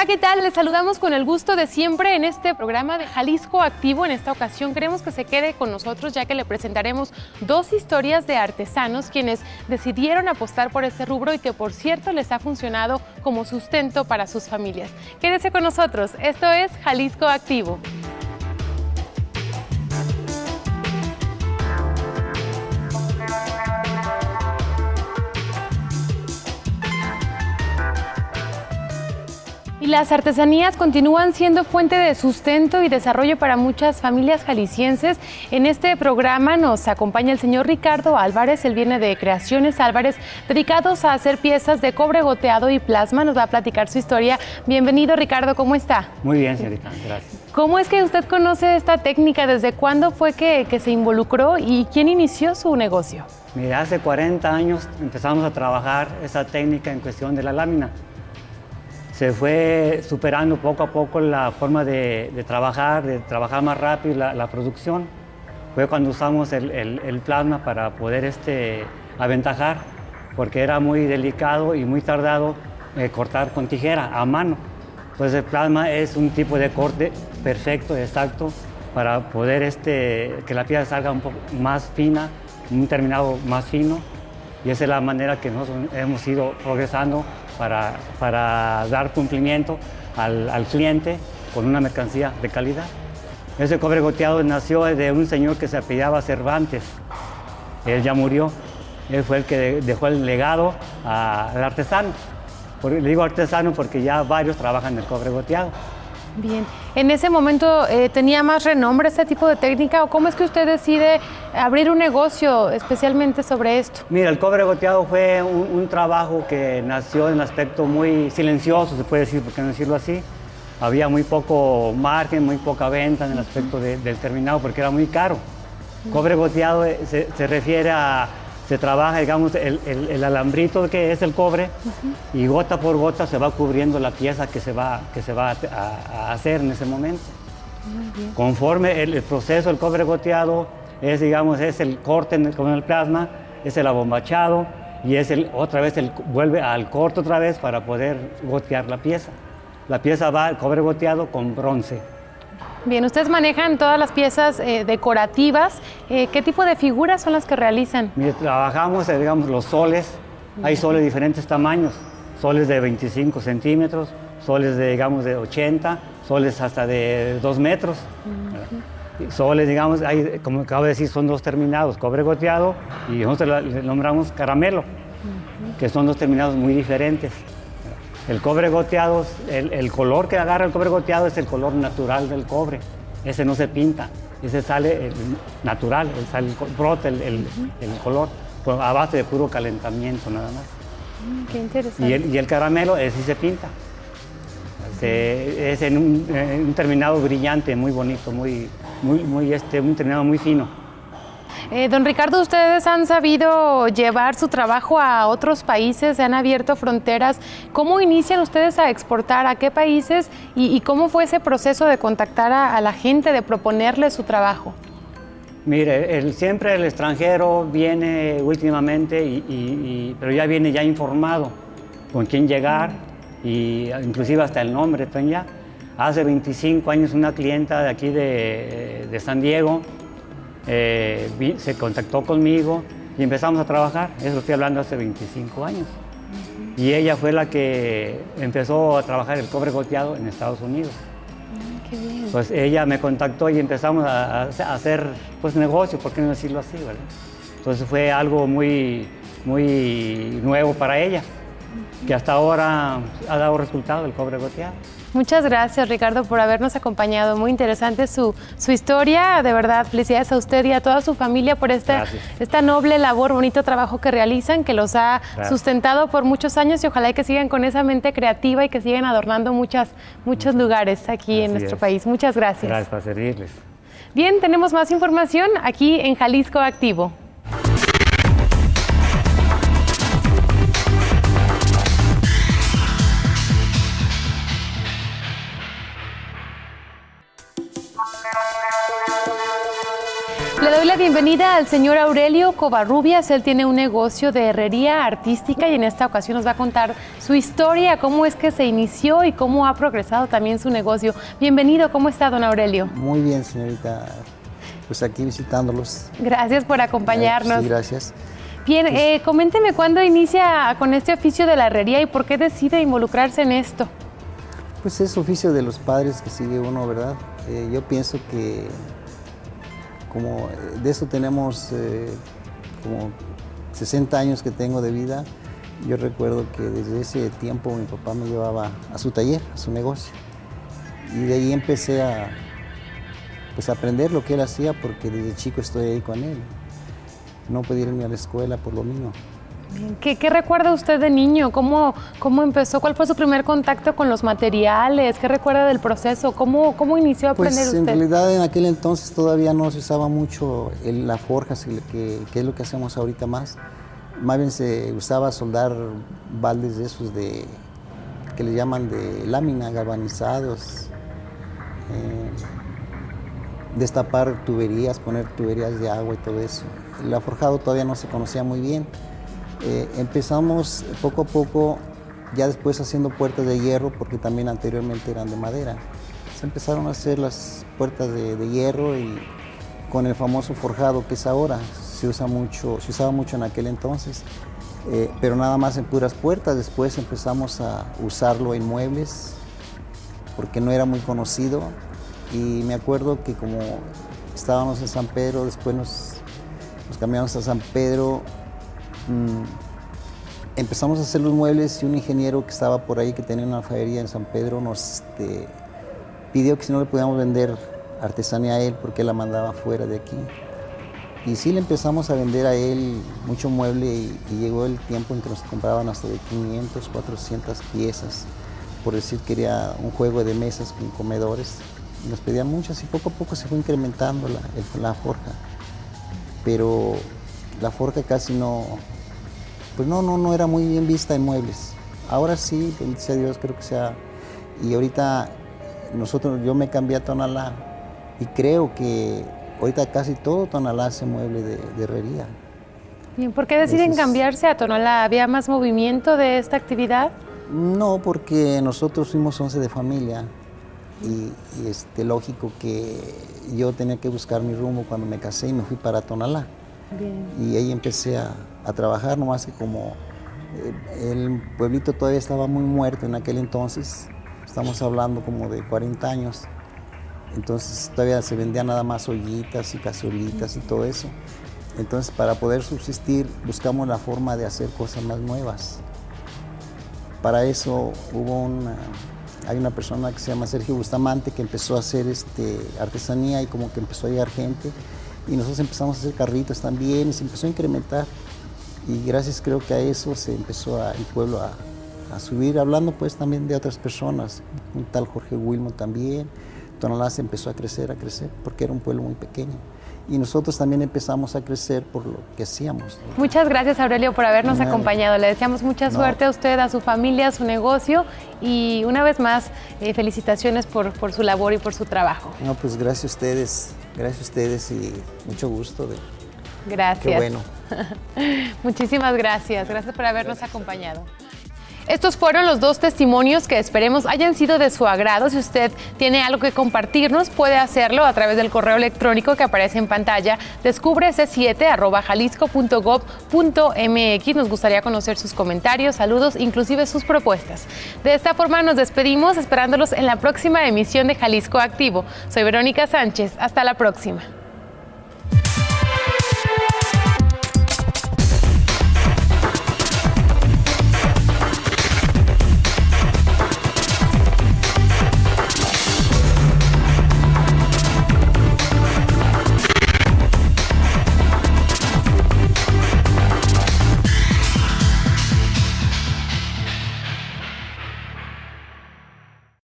Hola, ¿qué tal? Les saludamos con el gusto de siempre en este programa de Jalisco Activo. En esta ocasión queremos que se quede con nosotros, ya que le presentaremos dos historias de artesanos quienes decidieron apostar por este rubro y que, por cierto, les ha funcionado como sustento para sus familias. Quédese con nosotros. Esto es Jalisco Activo. Y las artesanías continúan siendo fuente de sustento y desarrollo para muchas familias jaliscienses. En este programa nos acompaña el señor Ricardo Álvarez. Él viene de Creaciones Álvarez, dedicados a hacer piezas de cobre goteado y plasma. Nos va a platicar su historia. Bienvenido, Ricardo, ¿cómo está? Muy bien, señorita, gracias. ¿Cómo es que usted conoce esta técnica? ¿Desde cuándo fue que se involucró y quién inició su negocio? Mira, hace 40 años empezamos a trabajar esa técnica en cuestión de la lámina. Se fue superando poco a poco la forma de trabajar más rápido la producción. Fue cuando usamos el plasma para poder aventajar, porque era muy delicado y muy tardado cortar con tijera a mano. Entonces el plasma es un tipo de corte perfecto, exacto, para poder que la pieza salga un poco más fina, un terminado más fino. Y esa es la manera que nosotros hemos ido progresando para dar cumplimiento al cliente con una mercancía de calidad. Ese cobre goteado nació de un señor que se apellidaba Cervantes. Él ya murió. Él fue el que dejó el legado al artesano. Le digo artesano porque ya varios trabajan el cobre goteado. Bien. ¿En ese momento tenía más renombre este tipo de técnica o cómo es que usted decide abrir un negocio especialmente sobre esto? Mira, el cobre goteado fue un trabajo que nació en un aspecto muy silencioso, se puede decir, por qué no decirlo así. Había muy poco margen, muy poca venta en el aspecto del terminado porque era muy caro. Cobre goteado se refiere a... Se trabaja, digamos, el alambrito que es el cobre y gota por gota se va cubriendo la pieza que se va a hacer en ese momento. Conforme el proceso del cobre goteado es, digamos, es el corte con el plasma, es el abombachado y es vuelve al corte otra vez para poder gotear la pieza. La pieza va al cobre goteado con bronce. Bien, ustedes manejan todas las piezas decorativas. ¿Qué tipo de figuras son las que realizan? Mire, trabajamos, digamos, los soles. Hay soles de diferentes tamaños. Soles de 25 centímetros, soles de, digamos, de 80, soles hasta de 2 metros. Soles, digamos, como acabo de decir, son dos terminados, cobre goteado y nosotros le nombramos caramelo, que son dos terminados muy diferentes. El cobre goteado, el color que agarra el cobre goteado es el color natural del cobre. Ese no se pinta, ese sale natural, brota el color a base de puro calentamiento nada más. Qué interesante. Y el caramelo, ese sí se pinta. Es en un terminado brillante, muy bonito, un terminado muy fino. Don Ricardo, ¿ustedes han sabido llevar su trabajo a otros países? ¿Se han abierto fronteras? ¿Cómo inician ustedes a exportar? ¿A qué países? ¿Y cómo fue ese proceso de contactar a la gente, de proponerle su trabajo? Mire, siempre el extranjero viene últimamente, pero ya viene ya informado con quién llegar, y inclusive hasta el nombre. Ya. Hace 25 años una clienta de aquí de San Diego se contactó conmigo y empezamos a trabajar. Eso estoy hablando hace 25 años. Y ella fue la que empezó a trabajar el cobre goteado en Estados Unidos. Qué bien. Pues ella me contactó y empezamos a hacer pues negocio, ¿por qué no decirlo así, verdad? Entonces fue algo muy nuevo para ella, que hasta ahora ha dado resultado el cobre goteado. Muchas gracias, Ricardo, por habernos acompañado. Muy interesante su historia. De verdad, felicidades a usted y a toda su familia por esta noble labor, bonito trabajo que realizan, que los ha sustentado por muchos años y ojalá que sigan con esa mente creativa y que sigan adornando muchos lugares aquí en nuestro país. Muchas gracias. Gracias por servirles. Bien, tenemos más información aquí en Jalisco Activo. Le doy la bienvenida al señor Aurelio Covarrubias. Él tiene un negocio de herrería artística y en esta ocasión nos va a contar su historia, cómo es que se inició y cómo ha progresado también su negocio. Bienvenido, ¿cómo está, don Aurelio? Muy bien, señorita. Pues aquí visitándolos. Gracias por acompañarnos. Sí, gracias. Bien, coménteme cuándo inicia con este oficio de la herrería y por qué decide involucrarse en esto. Pues es oficio de los padres que sigue uno, ¿verdad? Yo pienso que como de eso tenemos como 60 años que tengo de vida. Yo recuerdo que desde ese tiempo mi papá me llevaba a su taller, a su negocio. Y de ahí empecé a aprender lo que él hacía porque desde chico estoy ahí con él. No podía irme a la escuela por lo mismo. ¿Qué recuerda usted de niño? ¿Cómo empezó? ¿Cuál fue su primer contacto con los materiales? ¿Qué recuerda del proceso? ¿Cómo inició a aprender usted? En realidad en aquel entonces todavía no se usaba mucho la forja, que es lo que hacemos ahorita más. Más bien se usaba soldar baldes de esos que le llaman de lámina, galvanizados. Destapar tuberías, poner tuberías de agua y todo eso. El forjado todavía no se conocía muy bien. Empezamos poco a poco, ya después haciendo puertas de hierro, porque también anteriormente eran de madera. Se empezaron a hacer las puertas de hierro y con el famoso forjado que es ahora, se usaba mucho en aquel entonces, pero nada más en puras puertas. Después empezamos a usarlo en muebles, porque no era muy conocido. Y me acuerdo que como estábamos en San Pedro, después nos cambiamos a San Pedro, empezamos a hacer los muebles y un ingeniero que estaba por ahí, que tenía una alfarería en San Pedro, nos pidió que si no le podíamos vender artesanía a él porque él la mandaba fuera de aquí. Y sí le empezamos a vender a él mucho mueble y llegó el tiempo en que nos compraban hasta de 500, 400 piezas. Por decir, quería un juego de mesas con comedores. Nos pedían muchas y poco a poco se fue incrementando la forja. Pero la forja casi no era muy bien vista en muebles. Ahora sí, bendice a Dios, creo que sea. Y ahorita yo me cambié a Tonalá y creo que ahorita casi todo Tonalá hace mueble de herrería. Bien, ¿por qué deciden cambiarse a Tonalá? ¿Había más movimiento de esta actividad? No, porque nosotros fuimos 11 de familia y lógico que yo tenía que buscar mi rumbo cuando me casé y me fui para Tonalá. Bien. Y ahí empecé a trabajar, nomás que como el pueblito todavía estaba muy muerto en aquel entonces, estamos hablando como de 40 años, entonces todavía se vendían nada más ollitas y cazuelitas y todo eso. Entonces para poder subsistir buscamos la forma de hacer cosas más nuevas. Para eso hay una persona que se llama Sergio Bustamante que empezó a hacer artesanía y como que empezó a llegar gente. Y nosotros empezamos a hacer carritos también y se empezó a incrementar. Y gracias creo que a eso se empezó el pueblo a subir, hablando pues también de otras personas. Un tal Jorge Wilmo también. Tonalá se empezó a crecer, porque era un pueblo muy pequeño. Y nosotros también empezamos a crecer por lo que hacíamos. Muchas gracias, Aurelio, por habernos acompañado. Le deseamos mucha suerte a usted, a su familia, a su negocio y una vez más, felicitaciones por su labor y por su trabajo. No, pues gracias a ustedes y mucho gusto. Gracias. Qué bueno. Muchísimas gracias. Gracias por habernos acompañado. Estos fueron los dos testimonios que esperemos hayan sido de su agrado. Si usted tiene algo que compartirnos, puede hacerlo a través del correo electrónico que aparece en pantalla, descubrec7@jalisco.gov.mx. Nos gustaría conocer sus comentarios, saludos, inclusive sus propuestas. De esta forma nos despedimos esperándolos en la próxima emisión de Jalisco Activo. Soy Verónica Sánchez. Hasta la próxima.